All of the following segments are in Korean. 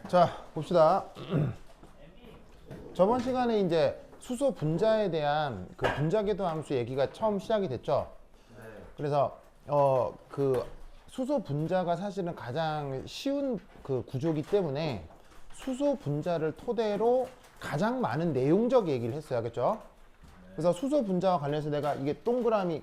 자, 봅시다. 저번 시간에 이제 수소 분자에 대한 그 분자궤도 함수 얘기가 처음 시작이 됐죠. 그래서 그 수소 분자가 사실은 가장 쉬운 그 구조이기 때문에 수소 분자를 토대로 가장 많은 내용적 얘기를 했어요. 그렇죠? 그래서 수소 분자와 관련해서 내가 이게 동그라미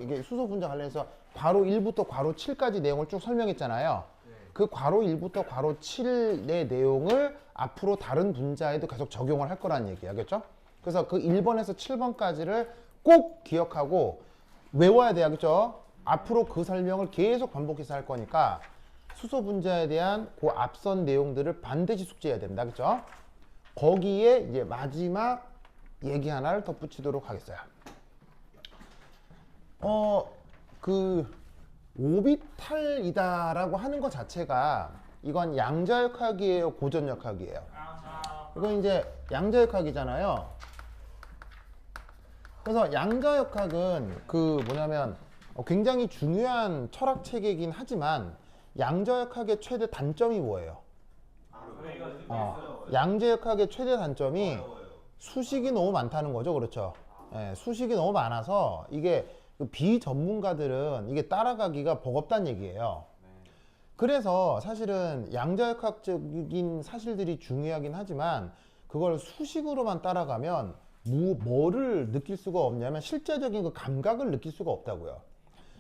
이게 수소 분자 관련해서 괄호 1부터 괄호 7까지 내용을 쭉 설명했잖아요. 그 괄호 1부터 괄호 7의 내용을 앞으로 다른 분자에도 계속 적용을 할 거라는 얘기예요. 알겠죠? 그래서 그 1번에서 7번까지를 꼭 기억하고 외워야 돼요. 그렇죠? 앞으로 그 설명을 계속 반복해서 할 거니까 수소 분자에 대한 그 앞선 내용들을 반드시 숙지해야 됩니다. 그렇죠? 거기에 이제 마지막 얘기 하나를 덧붙이도록 하겠어요. 그 오비탈이다라고 하는 것 자체가 이건 양자역학이에요, 고전역학이에요? 이건 이제 양자역학이잖아요. 그래서 양자역학은 그 뭐냐면 굉장히 중요한 철학 체계이긴 하지만 양자역학의 최대 단점이 뭐예요? 양자역학의 최대 단점이 수식이 너무 많다는 거죠. 그렇죠? 예, 수식이 너무 많아서 이게 비전문가들은 이게 따라가기가 버겁다는 얘기예요. 그래서 사실은 양자역학적인 사실들이 중요하긴 하지만 그걸 수식으로만 따라가면 뭐를 느낄 수가 없냐면 실제적인 그 감각을 느낄 수가 없다고요.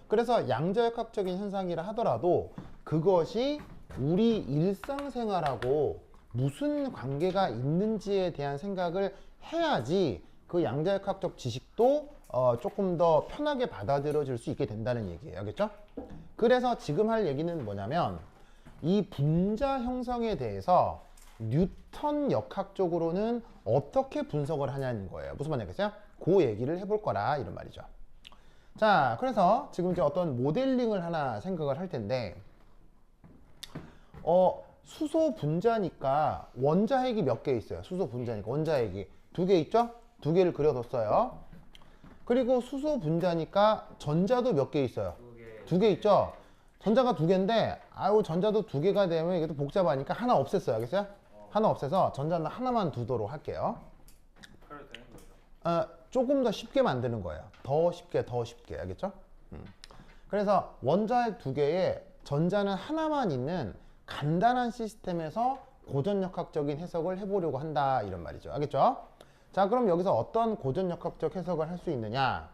그래서 양자역학적인 현상이라 하더라도 그것이 우리 일상생활하고 무슨 관계가 있는지에 대한 생각을 해야지 그 양자역학적 지식도 조금 더 편하게 받아들여질 수 있게 된다는 얘기예요. 알겠죠? 그래서 지금 할 얘기는 뭐냐면 이 분자 형성에 대해서 뉴턴 역학적으로는 어떻게 분석을 하냐는 거예요. 무슨 말이겠어요? 그 얘기를 해볼 거라 이런 말이죠. 자, 그래서 지금 이제 어떤 모델링을 하나 생각을 할 텐데 수소 분자니까 원자핵이 몇 개 있어요. 수소 분자니까 원자핵이 2개 있죠? 2개를 그려뒀어요. 그리고 수소 분자니까 전자도 몇 개 있어요. 2개 있죠? 전자가 2개인데 전자도 2개가 되면 이게 또 복잡하니까 하나 없앴어요. 알겠어요? 하나 없애서 전자는 하나만 두도록 할게요. 그래도 되는 거죠? 조금 더 쉽게 만드는 거예요. 더 쉽게 알겠죠? 그래서 원자핵 2개에 전자는 하나만 있는 간단한 시스템에서 고전역학적인 해석을 해보려고 한다 이런 말이죠. 알겠죠? 자, 그럼 여기서 어떤 고전역학적 해석을 할 수 있느냐?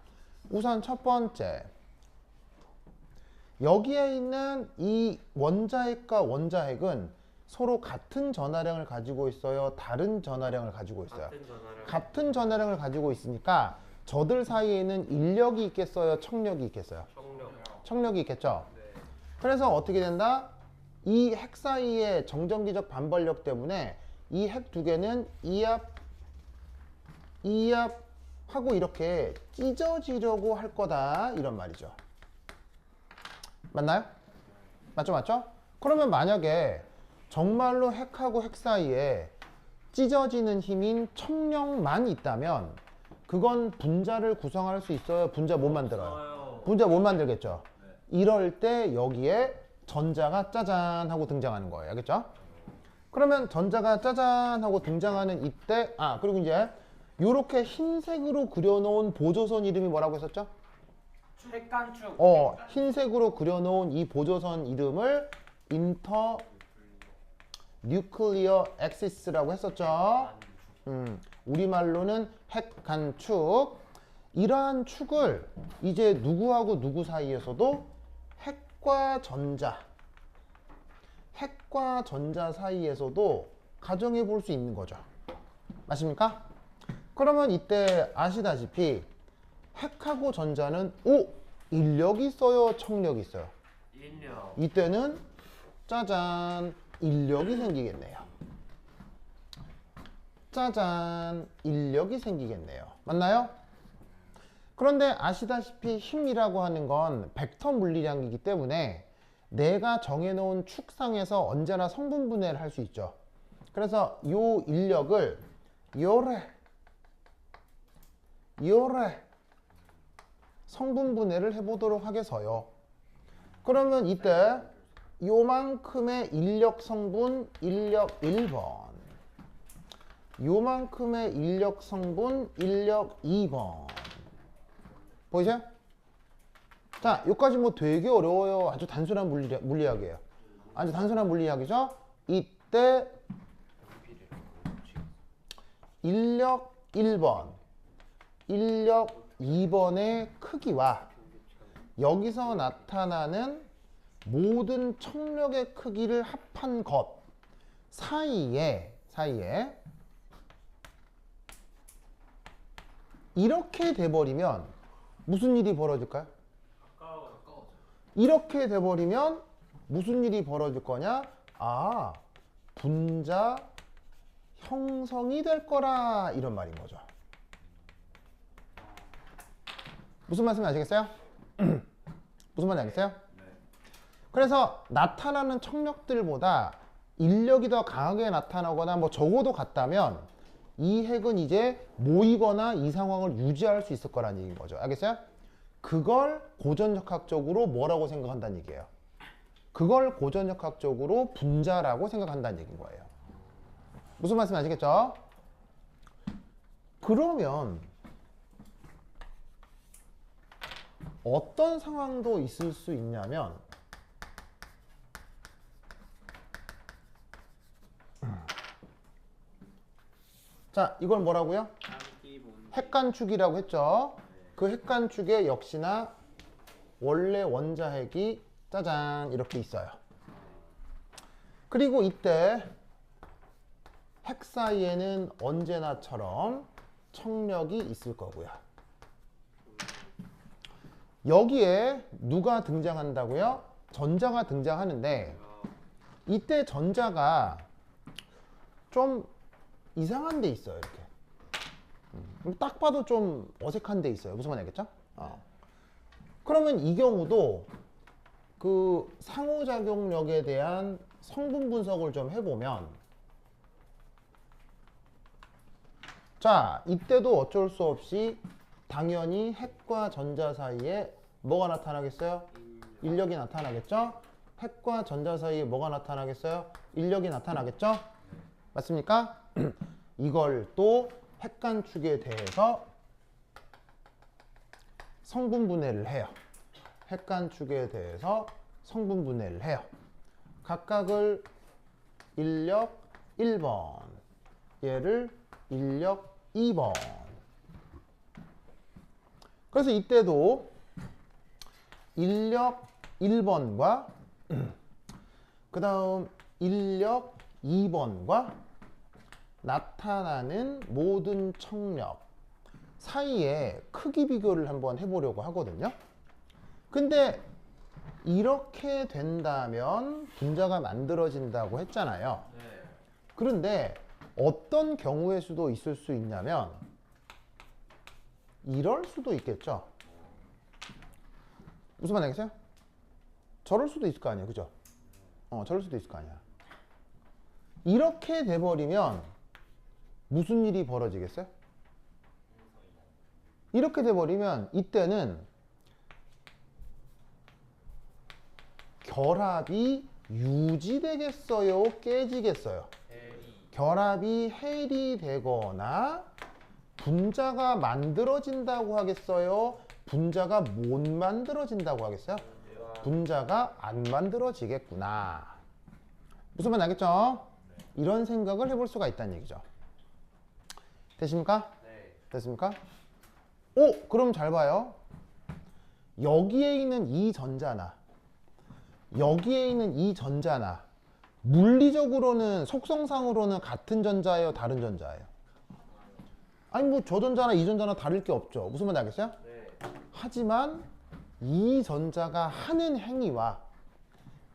우선 첫 번째, 여기에 있는 이 원자핵과 원자핵은 서로 같은 전하량을 가지고 있어요? 다른 전하량을 가지고 있어요? 같은 전하량을 가지고 있으니까 저들 사이에는 인력이 있겠어요? 척력이 있겠어요? 척력이 있겠죠? 네. 그래서 어떻게 된다? 이 핵 사이의 정전기적 반발력 때문에 이 핵 2개는 이압하고 이렇게 찢어지려고 할 거다 이런 말이죠. 맞나요? 맞죠? 그러면 만약에 정말로 핵하고 핵 사이에 찢어지는 힘인 척력만 있다면 그건 분자를 구성할 수 있어요? 분자 못 만들어요? 분자 못 만들겠죠? 이럴 때 여기에 전자가 짜잔 하고 등장하는 거예요. 알겠죠? 그러면 전자가 짜잔 하고 등장하는 이때 그리고 이제 요렇게 흰색으로 그려놓은 보조선 이름이 뭐라고 했었죠? 핵간축. 흰색으로 그려놓은 이 보조선 이름을 인터 뉴클리어 엑시스라고 했었죠. 우리말로는 핵간축. 이러한 축을 이제 누구하고 누구 사이에서도 핵과 전자 사이에서도 가정해 볼 수 있는 거죠. 맞습니까? 그러면 이때 아시다시피 핵하고 전자는 인력이 있어요? 척력이 있어요? 인력. 이때는 짜잔 인력이 생기겠네요. 짜잔 인력이 생기겠네요. 맞나요? 그런데 아시다시피 힘이라고 하는 건 벡터 물리량이기 때문에 내가 정해놓은 축상에서 언제나 성분분해를 할 수 있죠. 그래서 요 인력을 요래 성분분해를 해보도록 하겠어요. 그러면 이때 요만큼의 인력 성분 인력 1번, 요만큼의 인력 성분 인력 2번 보이세요? 자, 여기까지 뭐 되게 어려워요. 아주 단순한 물리학이에요. 아주 단순한 물리학이죠. 이때 인력 1번, 인력 2번의 크기와 여기서 나타나는 모든 청력의 크기를 합한 것 사이에 이렇게 돼버리면 무슨 일이 벌어질까요? 이렇게 돼버리면 무슨 일이 벌어질 거냐? 아, 분자 형성이 될 거라 이런 말인 거죠. 무슨 말씀인지 아시겠어요? 무슨 말인지 알겠어요? 그래서 나타나는 청력들보다 인력이 더 강하게 나타나거나 뭐 적어도 같다면 이 핵은 이제 모이거나 이 상황을 유지할 수 있을 거라는 얘기인 거죠. 알겠어요? 그걸 고전역학적으로 뭐라고 생각한다는 얘기예요. 그걸 고전역학적으로 분자라고 생각한다는 얘기인 거예요. 무슨 말씀 아시겠죠? 그러면 어떤 상황도 있을 수 있냐면 자, 이걸 뭐라고요? 핵간축이라고 했죠. 그 핵간축에 역시나 원래 원자핵이 짜잔 이렇게 있어요. 그리고 이때 핵 사이에는 언제나처럼 청력이 있을 거고요. 여기에 누가 등장한다고요? 전자가 등장하는데 이때 전자가 좀 이상한 데 있어요. 이렇게 딱 봐도 좀 어색한 데 있어요. 무슨 말인지 알겠죠? 그러면 이 경우도 그 상호작용력에 대한 성분 분석을 좀 해보면 자, 이때도 어쩔 수 없이 당연히 핵과 전자 사이에 뭐가 나타나겠어요? 인력이 나타나겠죠? 핵과 전자 사이에 뭐가 나타나겠어요? 인력이 나타나겠죠? 맞습니까? 이걸 또 핵간축에 대해서 성분분해를 해요. 핵간축에 대해서 성분분해를 해요. 각각을 인력 1번, 얘를 인력 2번. 그래서 이때도 인력 1번과 그 다음 인력 2번과 나타나는 모든 청력 사이에 크기 비교를 한번 해보려고 하거든요. 근데 이렇게 된다면 분자가 만들어진다고 했잖아요. 그런데 어떤 경우의 수도 있을 수 있냐면 이럴 수도 있겠죠. 무슨 말 알겠어요? 저럴 수도 있을 거 아니에요. 그죠? 저럴 수도 있을 거 아니야. 이렇게 돼버리면 무슨 일이 벌어지겠어요? 이렇게 돼버리면 이때는 결합이 유지되겠어요? 깨지겠어요? 결합이 해리되거나 분자가 만들어진다고 하겠어요? 분자가 못 만들어진다고 하겠어요? 분자가 안 만들어지겠구나. 무슨 말 알겠죠? 이런 생각을 해볼 수가 있다는 얘기죠. 되십니까? 됐습니까? 오, 그럼 잘 봐요. 여기에 있는 이 전자나 여기에 있는 이 전자나 물리적으로는 속성상으로는 같은 전자예요? 다른 전자예요? 아니 뭐 저 전자나 이 전자나 다를 게 없죠. 무슨 말인지 알겠어요? 하지만 이 전자가 하는 행위와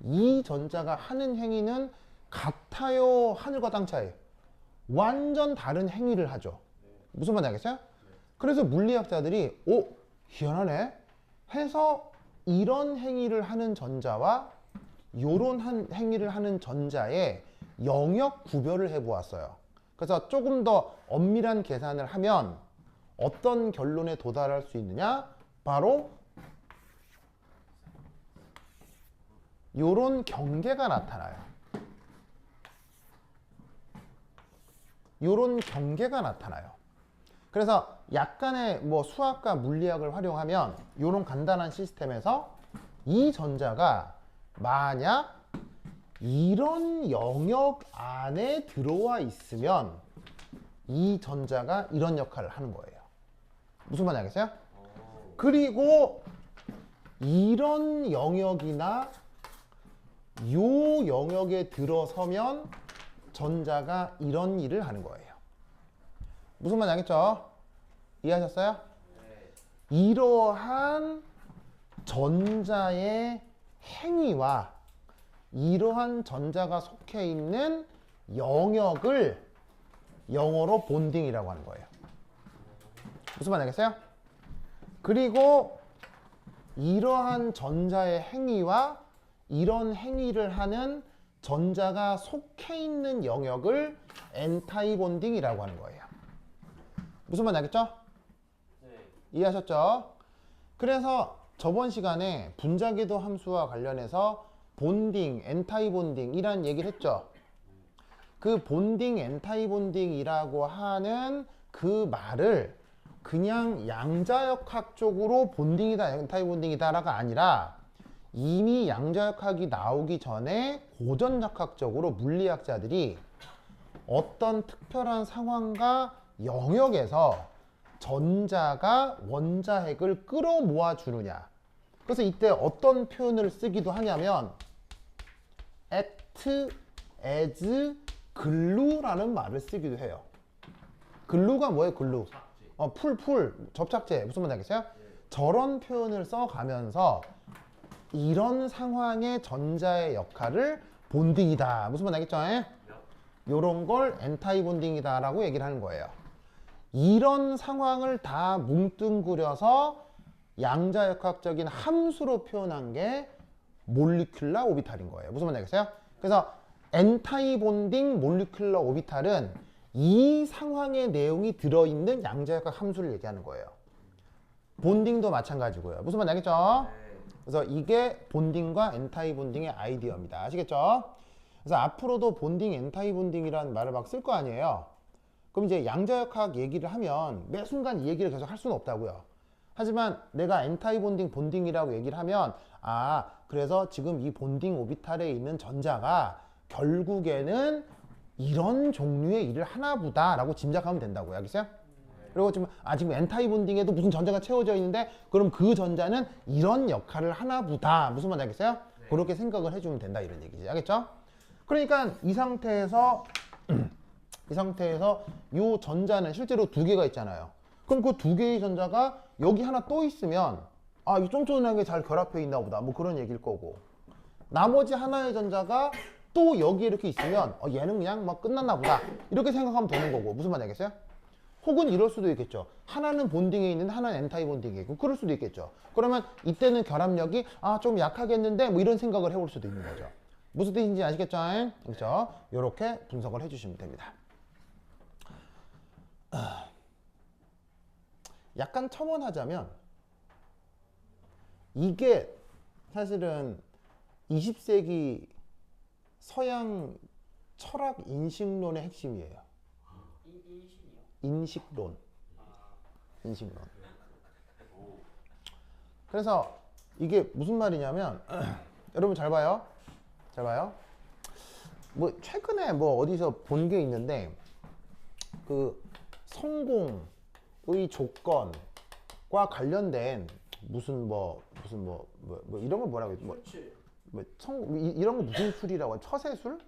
이 전자가 하는 행위는 같아요? 하늘과 땅 차이? 완전 다른 행위를 하죠. 무슨 말인지 알겠어요? 그래서 물리학자들이 오, 희한하네 해서 이런 행위를 하는 전자와 요런 행위를 하는 전자의 영역 구별을 해보았어요. 그래서 조금 더 엄밀한 계산을 하면 어떤 결론에 도달할 수 있느냐? 바로 요런 경계가 나타나요. 요런 경계가 나타나요. 그래서 약간의 뭐 수학과 물리학을 활용하면 요런 간단한 시스템에서 이 전자가 만약 이런 영역 안에 들어와 있으면 이 전자가 이런 역할을 하는 거예요. 무슨 말인지 알겠어요? 그리고 이런 영역이나 요 영역에 들어서면 전자가 이런 일을 하는 거예요. 무슨 말인지 알겠죠? 이해하셨어요? 이러한 전자의 행위와 이러한 전자가 속해 있는 영역을 영어로 본딩이라고 하는 거예요. 무슨 말인지 알겠어요? 그리고 이러한 전자의 행위와 이런 행위를 하는 전자가 속해 있는 영역을 엔타이 본딩이라고 하는 거예요. 무슨 말인지 알겠죠? 이해하셨죠? 그래서 저번 시간에 분자궤도 함수와 관련해서 본딩, 엔타이 본딩이란 얘기를 했죠. 그 본딩, 엔타이 본딩이라고 하는 그 말을 그냥 양자역학적으로 본딩이다, 엔타이 본딩이다가 아니라 이미 양자역학이 나오기 전에 고전역학적으로 물리학자들이 어떤 특별한 상황과 영역에서 전자가 원자핵을 끌어모아 주느냐. 그래서 이때 어떤 표현을 쓰기도 하냐면 act as glue라는 말을 쓰기도 해요. 글루가 뭐예요? 글루. 풀, 접착제. 무슨 말인지 알겠어요? 저런 표현을 써가면서 이런 상황의 전자의 역할을 본딩이다. 무슨 말인지 알겠죠? 요런 걸 엔타이 본딩이다 라고 얘기를 하는 거예요. 이런 상황을 다 뭉뚱그려서 양자역학적인 함수로 표현한 게 몰리큘러 오비탈인 거예요. 무슨 말인지 알겠어요? 그래서 엔타이 본딩 몰리큘러 오비탈은 이 상황의 내용이 들어있는 양자역학 함수를 얘기하는 거예요. 본딩도 마찬가지고요. 무슨 말인지 알겠죠? 그래서 이게 본딩과 엔타이 본딩의 아이디어입니다. 아시겠죠? 그래서 앞으로도 본딩, 엔타이 본딩이라는 말을 막 쓸 거 아니에요. 그럼 이제 양자역학 얘기를 하면 매 순간 이 얘기를 계속 할 수는 없다고요. 하지만 내가 엔타이 본딩, 본딩이라고 얘기를 하면 그래서 지금 이 본딩 오비탈에 있는 전자가 결국에는 이런 종류의 일을 하나 보다 라고 짐작하면 된다고요. 알겠어요? 그리고 지금 엔타이 본딩에도 무슨 전자가 채워져 있는데 그럼 그 전자는 이런 역할을 하나 보다. 무슨 말인지 알겠어요? 그렇게 생각을 해주면 된다 이런 얘기지. 알겠죠? 그러니까 이 상태에서 이 전자는 실제로 두 개가 있잖아요. 그럼 그 두 개의 전자가 여기 하나 또 있으면 이 쫀쫀하게 잘 결합해 있나 보다 뭐 그런 얘기일 거고, 나머지 하나의 전자가 또 여기 이렇게 있으면 얘는 그냥 뭐 끝났나 보다 이렇게 생각하면 되는 거고. 무슨 말인지 알겠어요? 혹은 이럴 수도 있겠죠. 하나는 본딩에 있는데 하나는 엔타이 본딩에 있고 그럴 수도 있겠죠. 그러면 이때는 결합력이 좀 약하겠는데 뭐 이런 생각을 해볼 수도 있는 거죠. 무슨 뜻인지 아시겠죠? 그렇죠? 이렇게 분석을 해주시면 됩니다. 약간 첨언하자면 이게 사실은 20세기 서양 철학 인식론의 핵심이에요. 인식론. 그래서 이게 무슨 말이냐면 여러분 잘 봐요. 뭐 최근에 뭐 어디서 본 게 있는데 그 성공의 조건과 관련된 무슨 이런 거 뭐라고 해요? 이런 거 무슨 술이라고 해요? 처세술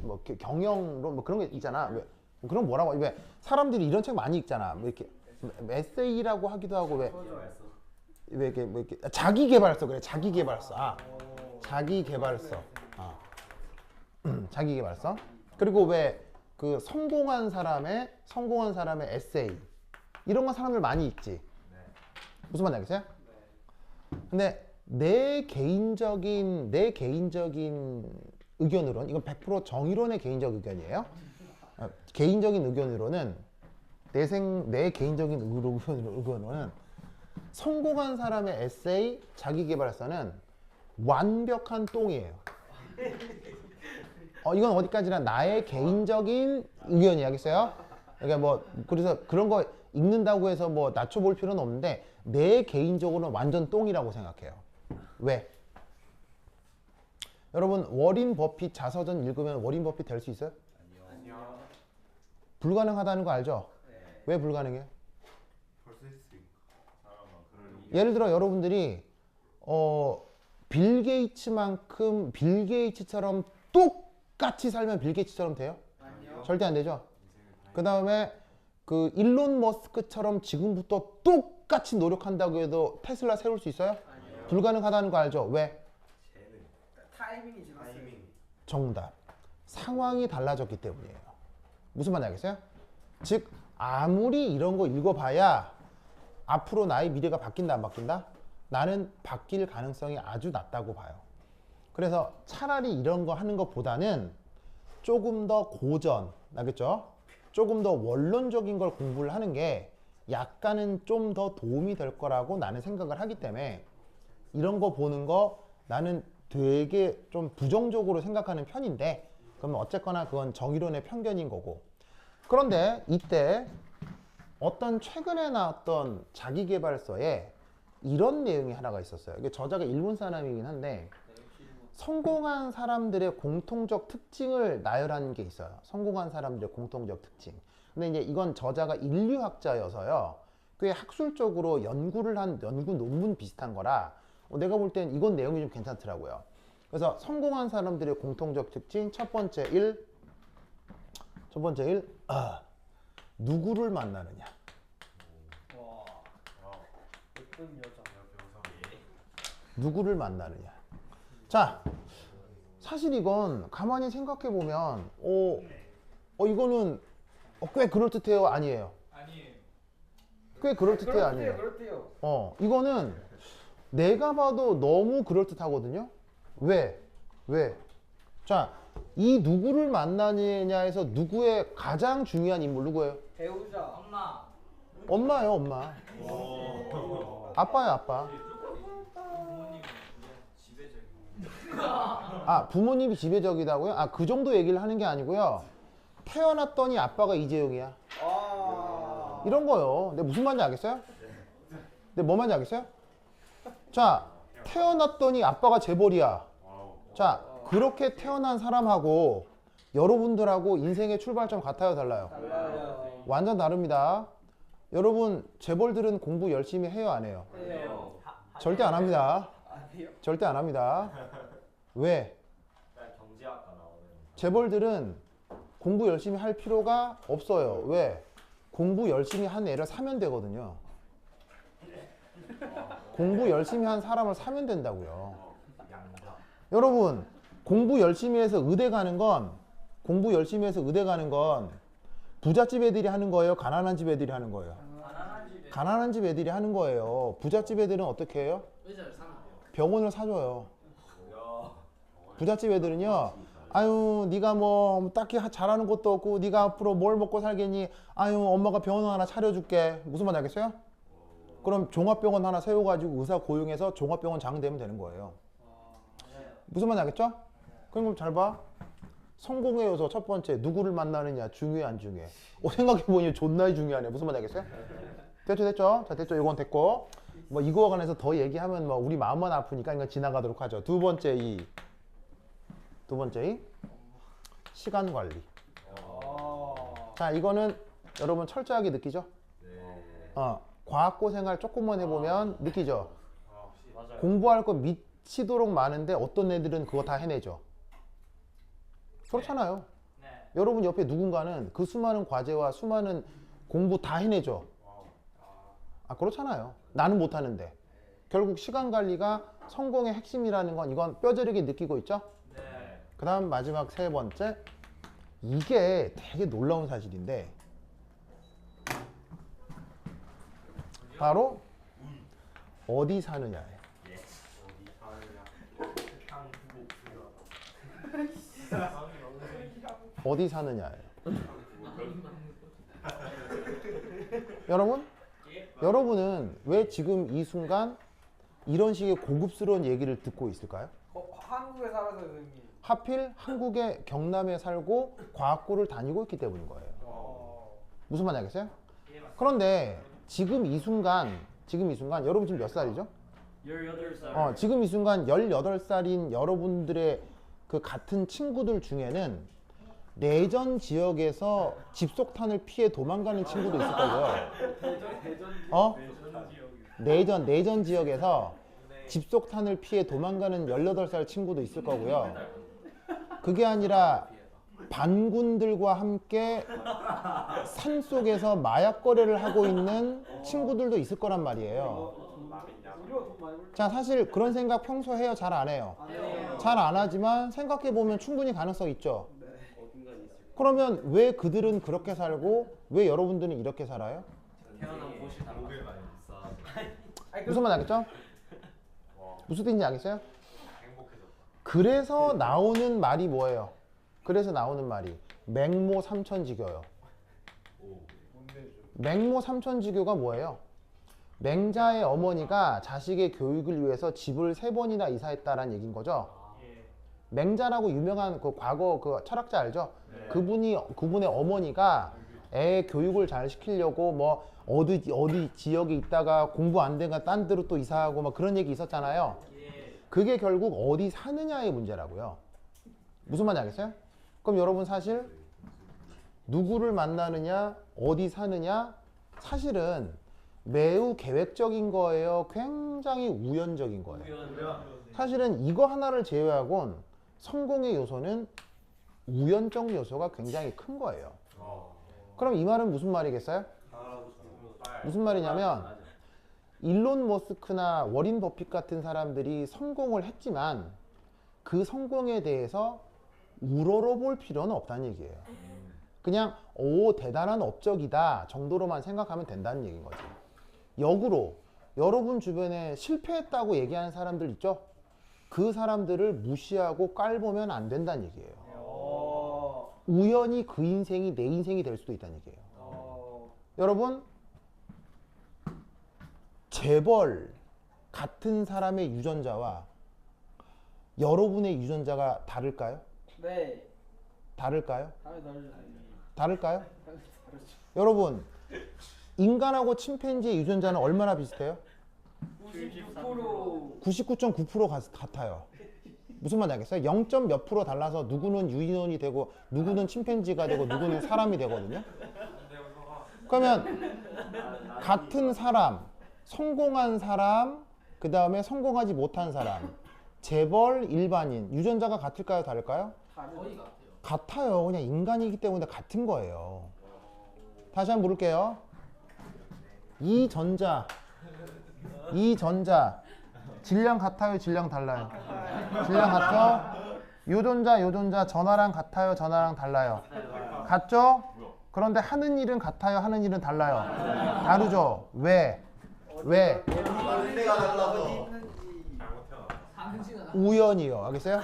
이렇게 경영론 뭐 그런 게 있잖아. 그런 뭐라고 왜 사람들이 이런 책 많이 읽잖아. 뭐 이렇게 에세이라고 하기도 하고 왜 이렇게 자기계발서. 그래, 자기계발서. 자기계발서. 그리고 왜 그 성공한 사람의 에세이 이런 거 사람들 많이 읽지. 무슨 말인지 알겠어요? 근데 내 개인적인 의견으로는, 이건 100% 정의론의 개인적 의견이에요. 개인적인 의견으로는 내 개인적인 의견은 성공한 사람의 에세이 자기계발서는 완벽한 똥이에요. 이건 어디까지나 나의 개인적인 의견이 알겠어요? 그러니까 뭐 그래서 그런 거 읽는다고 해서 뭐 낮춰볼 필요는 없는데 내 개인적으로는 완전 똥이라고 생각해요. 왜? 여러분 워린 버핏 자서전 읽으면 워린 버핏 될 수 있어요? 아니요. 불가능하다는 거 알죠? 네. 왜 불가능해요? 벌써 했으니까 사람은 그럴 예를 들어 여러분들이 빌 게이츠만큼 빌 게이츠처럼 똑같이 살면 빌 게이츠처럼 돼요? 아니요. 절대 안 되죠. 그 다음에 그 일론 머스크처럼 지금부터 똑같이 노력한다고 해도 테슬라 세울 수 있어요? 아니요. 불가능하다는 거 알죠? 왜? 재능 타이밍이 지났어요. 타이밍 정답. 상황이 달라졌기 때문이에요. 무슨 말인지 알겠어요? 즉 아무리 이런 거 읽어봐야 앞으로 나의 미래가 바뀐다 안 바뀐다? 나는 바뀔 가능성이 아주 낮다고 봐요. 그래서 차라리 이런 거 하는 것보다는 조금 더 고전, 알겠죠? 조금 더 원론적인 걸 공부를 하는 게 약간은 좀 더 도움이 될 거라고 나는 생각을 하기 때문에 이런 거 보는 거 나는 되게 좀 부정적으로 생각하는 편인데 그러면 어쨌거나 그건 정의론의 편견인 거고. 그런데 이때 어떤 최근에 나왔던 자기계발서에 이런 내용이 하나가 있었어요. 이게 저자가 일본 사람이긴 한데 성공한 사람들의 공통적 특징을 나열하는 게 있어요. 성공한 사람들의 공통적 특징. 근데 이제 이건 저자가 인류학자여서요. 꽤 학술적으로 연구를 한 연구 논문 비슷한 거라 내가 볼 땐 이건 내용이 좀 괜찮더라고요. 그래서 성공한 사람들의 공통적 특징 첫 번째 일, 누구를 만나느냐. 와. 예쁜 여자. 누구를 만나느냐. 자, 사실 이건 가만히 생각해 보면, 이거는 꽤 그럴듯해요, 아니에요? 아니에요. 꽤 그럴듯해요, 아니에요? 그렇대요. 이거는 내가 봐도 너무 그럴듯하거든요. 왜? 자, 이 누구를 만나느냐에서 누구의 가장 중요한 인물 누구예요? 배우자. 엄마. 엄마예요, 엄마. 아빠예요, 아빠. 부모님이 지배적이다고요? 그 정도 얘기를 하는 게 아니고요. 태어났더니 아빠가 이재용이야. 이런 거요. 근데 무슨 말인지 알겠어요? 근데 뭐 말인지 알겠어요? 자, 태어났더니 아빠가 재벌이야. 자, 그렇게 태어난 사람하고 여러분들하고 인생의 출발점 같아요, 달라요? 달라요. 완전 다릅니다. 여러분, 재벌들은 공부 열심히 해요, 안 해요? 해요. 절대 안 합니다. 아니요. 절대 안 합니다. 왜? 경제학과 나오는 재벌들은 공부 열심히 할 필요가 없어요. 왜? 공부 열심히 한 애를 사면 되거든요. 공부 열심히 한 사람을 사면 된다고요. 양자 여러분, 공부 열심히 해서 의대 가는 건 부잣집 애들이 하는 거예요? 가난한 집 애들이 하는 거예요? 가난한 집 애들이 하는 거예요. 부잣집 애들은 어떻게 해요? 의자를 사면 돼요. 병원을 사줘요. 부잣집 애들은요, 아유, 네가 뭐 딱히 잘하는 것도 없고 네가 앞으로 뭘 먹고 살겠니? 아유, 엄마가 병원 하나 차려줄게. 무슨 말인지 알겠어요? 그럼 종합병원 하나 세워가지고 의사 고용해서 종합병원 장 되면 되는 거예요. 무슨 말인지 알겠죠? 그럼 잘 봐. 성공의 요소 첫 번째, 누구를 만나느냐 중요해 안 중요해? 생각해보니 존나 중요하네. 무슨 말인지 알겠어요? 됐죠? 자, 됐죠? 이건 됐고, 뭐 이거와 관해서 더 얘기하면 뭐 우리 마음만 아프니까 이거 지나가도록 하죠. 두 번째 이 시간 관리. 자, 이거는 여러분 철저하게 느끼죠? 과학고 생활 조금만 해보면 느끼죠? 맞아요. 공부할 거 미치도록 많은데 어떤 애들은 그거 다 해내죠. 그렇잖아요. 네. 여러분 옆에 누군가는 그 수많은 과제와 수많은 공부 다 해내죠. 그렇잖아요. 나는 못하는데. 결국 시간 관리가 성공의 핵심이라는 건 이건 뼈저리게 느끼고 있죠? 네. 그 다음 마지막 세 번째, 이게 되게 놀라운 사실인데 바로 어디 사느냐예요. 어디 사느냐예요. 여러분? 예? 여러분은 왜 지금 이 순간 이런 식의 고급스러운 얘기를 듣고 있을까요? 한국에 살아서 선생님. 하필 한국의 경남에 살고 과학고를 다니고 있기 때문인 거예요. 무슨 말인지 알겠어요? 예, 맞습니다. 그런데 지금 이 순간 여러분 지금 몇 살이죠? 18살. 지금 이 순간 18살인 여러분들의 그 같은 친구들 중에는 내전 지역에서 집속탄을 피해 도망가는 친구도 있을 거고요. 내전 지역에서 집속탄을 피해 도망가는 18살 친구도 있을 거고요. 그게 아니라 반군들과 함께 산 속에서 마약 거래를 하고 있는 친구들도 있을 거란 말이에요. 우리가 돈 많이 벌. 자, 사실 그런 생각 평소 해요? 잘 안 해요? 안 해요. 잘 안 하지만 생각해 보면 충분히 가능성 있죠. 네. 그러면 왜 그들은 그렇게 살고 왜 여러분들은 이렇게 살아요? 태어난 곳이 다른 목에 많이 비싸. 무슨 말 알겠죠? 무슨 뜻인지 알겠어요? 행복해졌다. 그래서 나오는 말이 뭐예요? 그래서 나오는 말이 맹모 삼천지교요. 뭔데 좀. 맹모 삼천지교가 뭐예요? 맹자의 어머니가 자식의 교육을 위해서 집을 3번이나 이사했다라는 얘기인 거죠. 예. 맹자라고 유명한 그 과거 그 철학자 알죠? 네. 그분의 어머니가 애 교육을 잘 시키려고 뭐 어디 지역에 있다가 공부 안 되니까 딴 데로 또 이사하고 막 그런 얘기 있었잖아요. 예. 그게 결국 어디 사느냐의 문제라고요. 무슨 말인지 알겠어요? 그럼 여러분 사실 누구를 만나느냐, 어디 사느냐, 사실은 매우 계획적인 거예요. 굉장히 우연적인 거예요. 사실은 이거 하나를 제외하곤 성공의 요소는 우연적 요소가 굉장히 큰 거예요. 그럼 이 말은 무슨 말이겠어요? 무슨 말이냐면 일론 머스크나 워린 버핏 같은 사람들이 성공을 했지만 그 성공에 대해서 우러러볼 필요는 없다는 얘기예요. 그냥 오 대단한 업적이다 정도로만 생각하면 된다는 얘기인 거죠. 역으로 여러분 주변에 실패했다고 얘기하는 사람들 있죠? 그 사람들을 무시하고 깔보면 안 된다는 얘기예요. 우연히 그 인생이 내 인생이 될 수도 있다는 얘기예요. 여러분 재벌 같은 사람의 유전자와 여러분의 유전자가 다를까요? 네. 다를까요? 다르죠. 다를까요? 다르죠. 여러분 인간하고 침팬지의 유전자는 얼마나 비슷해요? 96%. 99.9% 같아요. 무슨 말인지 알겠어요? 0. 몇 프로 달라서 누구는 유인원이 되고 누구는 침팬지가 되고 누구는 사람이 되거든요. 그러면 같은 사람, 성공한 사람, 그 다음에 성공하지 못한 사람, 재벌, 일반인 유전자가 같을까요? 다를까요? 거의 같아요. 같아요. 그냥 인간이기 때문에 같은 거예요. 다시 한번 물을게요. 이 전자 질량 같아요? 질량 달라요? 질량 같죠? 요전자 전화랑 같아요? 전화랑 달라요? 같죠? 그런데 하는 일은 같아요? 하는 일은 달라요? 다르죠? 왜? 내가 달라서. 우연이요. 알겠어요?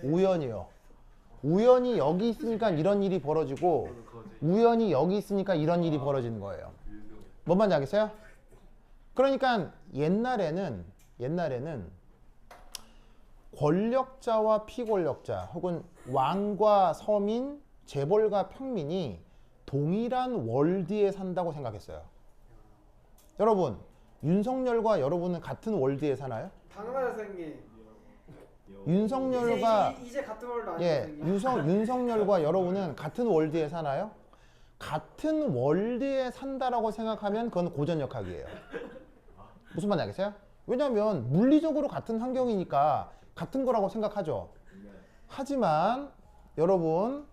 우연이요. 우연히 여기 있으니까 이런 일이 벌어지고 우연히 여기 있으니까 이런 일이 벌어지는 거예요. 뭔 말인지 알겠어요? 그러니까 옛날에는 권력자와 피권력자 혹은 왕과 서민, 재벌과 평민이 동일한 월드에 산다고 생각했어요. 여러분, 윤석열과 여러분은 같은 월드에 사나요? 당연하죠, 선생님. 윤석열과 이제 같은 월도 아니죠, 예, 선생님. 윤석열과 여러분은 같은 월드에 사나요? 같은 월드에 산다라고 생각하면 그건 고전역학이에요. 무슨 말인지 알겠어요? 왜냐하면 물리적으로 같은 환경이니까 같은 거라고 생각하죠. 하지만 여러분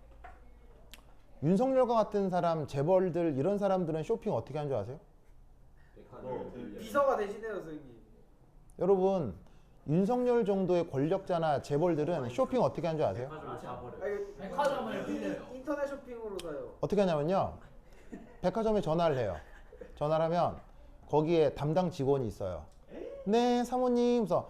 윤석열과 같은 사람, 재벌들 이런 사람들은 쇼핑 어떻게 하는 줄 아세요? 비서가 대신해요, 선생님. 여러분 윤석열 정도의 권력자나 재벌들은 쇼핑 어떻게 하는 줄 아세요? 백화점을 빌려요. 인터넷 쇼핑으로 사요. 어떻게 하냐면요. 백화점에 전화를 해요. 전화를 하면 거기에 담당 직원이 있어요. 네, 사모님. 그래서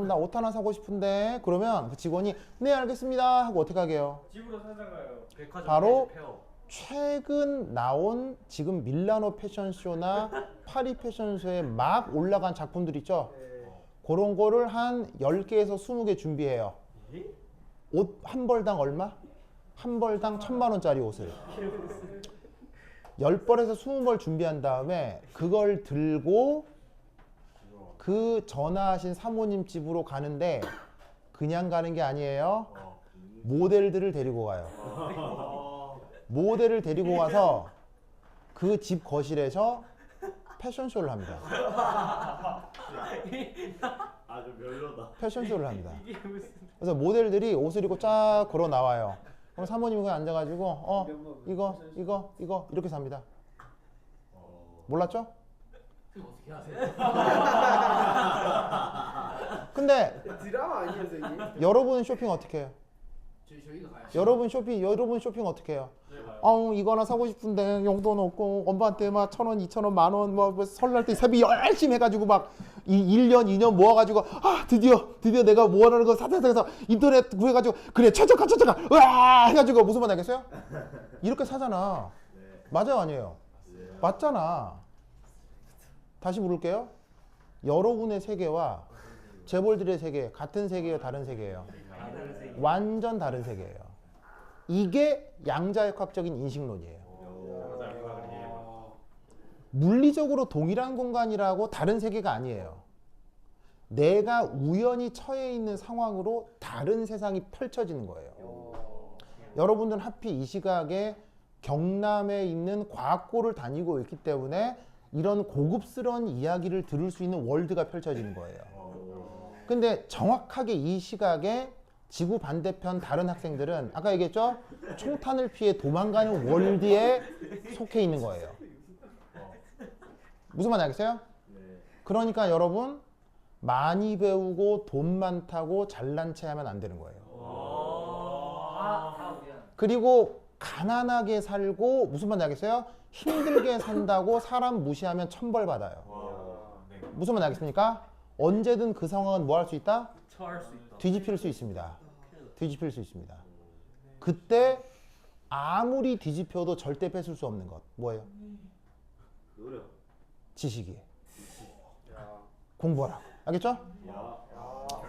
나 옷 하나 사고 싶은데 그러면 그 직원이 네, 알겠습니다 하고 어떻게 하게요? 집으로 찾아가요. 백화점 바로 페어. 최근 나온 지금 밀라노 패션쇼나 파리 패션쇼에 막 올라간 작품들 있죠? 네. 그런 거를 한 10개에서 20개 준비해요. 옷 한 벌당 얼마? 한 벌당 1,000만 원짜리 옷을 10벌에서 20벌 준비한 다음에 그걸 들고 그 전화하신 사모님 집으로 가는데 그냥 가는 게 아니에요. 모델들을 데리고 가요. 모델을 데리고 가서 그 집 거실에서 패션쇼를 합니다. 아주 별로다. 패션쇼를 합니다. 그래서 모델들이 옷을 입고 쫙 걸어 나와요. 그럼 사모님이 그냥 앉아가지고 이거 이렇게 삽니다. 몰랐죠? 어떻게 하세요? 근데 드라마 아니에요, 선생님? 여러분은 쇼핑 어떻게 해요? 저희가 가요. 여러분 쇼핑 어떻게 해요? 이거 하나 사고 싶은데 용돈 없고 엄마한테 막 1,000원, 2,000원, 만원 뭐 설날 때 세비 열심히 해가지고 막 1년, 2년 모아가지고 드디어 내가 모아놓은 거 사서 인터넷 구해가지고 그래 최저가 으아 해가지고 무슨 말 나겠어요? 이렇게 사잖아. 맞아요 아니에요? 맞잖아. 다시 물을게요. 여러분의 세계와 재벌들의 세계 같은 세계예요, 다른 세계예요? 완전 다른 세계예요. 이게 양자역학적인 인식론이에요. 물리적으로 동일한 공간이라고 다른 세계가 아니에요. 내가 우연히 처해 있는 상황으로 다른 세상이 펼쳐지는 거예요. 여러분들은 하필 이 시각에 경남에 있는 과학고를 다니고 있기 때문에 이런 고급스러운 이야기를 들을 수 있는 월드가 펼쳐지는 거예요. 근데 정확하게 이 시각에 지구 반대편 다른 학생들은 아까 얘기했죠? 총탄을 피해 도망가는 월드에 속해 있는 거예요. 무슨 말인지 알겠어요? 그러니까 여러분 많이 배우고 돈 많다고 잘난 체 하면 안 되는 거예요. 그리고 가난하게 살고 무슨 말인지 알겠어요? 힘들게 산다고 사람 무시하면 천벌 받아요. 무슨 말인지 알겠습니까? 언제든 그 상황은 뭐 할 수 있다? 처할 수 있다. 뒤집힐 수 있습니다. 뒤집힐 수 있습니다. 그때 아무리 뒤집혀도 절대 뺏을 수 없는 것 뭐예요? 지식이에요. 공부하라고. 알겠죠?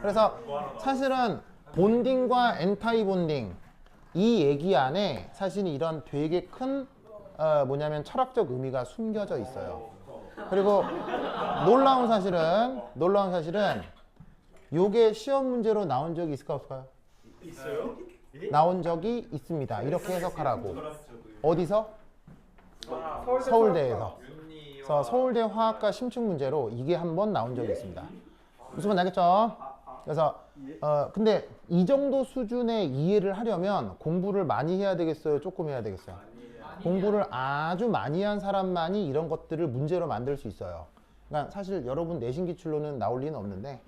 그래서 사실은 본딩과 엔타이 본딩 이 얘기 안에 사실 이런 되게 큰 뭐냐면 철학적 의미가 숨겨져 있어요. 그리고 놀라운 사실은 요게 시험 문제로 나온 적이 있을까 없을까요? 있어요? 나온 적이 있습니다. 이렇게 해석하라고. 어디서? 서울대 서울대에서. 그래서 서울대 화학과 심층 문제로 이게 한번 나온 적이 있습니다. 무슨 말인지 알겠죠? 그래서 근데 이 정도 수준의 이해를 하려면 공부를 많이 해야 되겠어요? 조금 해야 되겠어요? 공부를 아주 많이 한 사람만이 이런 것들을 문제로 만들 수 있어요. 그러니까 사실 여러분 내신 기출로는 나올 리는 없는데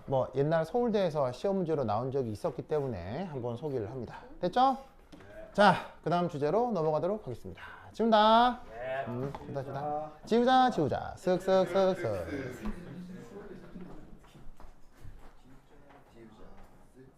뭐 옛날 서울대에서 시험 문제로 나온 적이 있었기 때문에 한번 소개를 합니다. 됐죠? 자, 그 다음 주제로 넘어가도록 하겠습니다. 지운다. 지우자. 쓱쓱쓱쓱.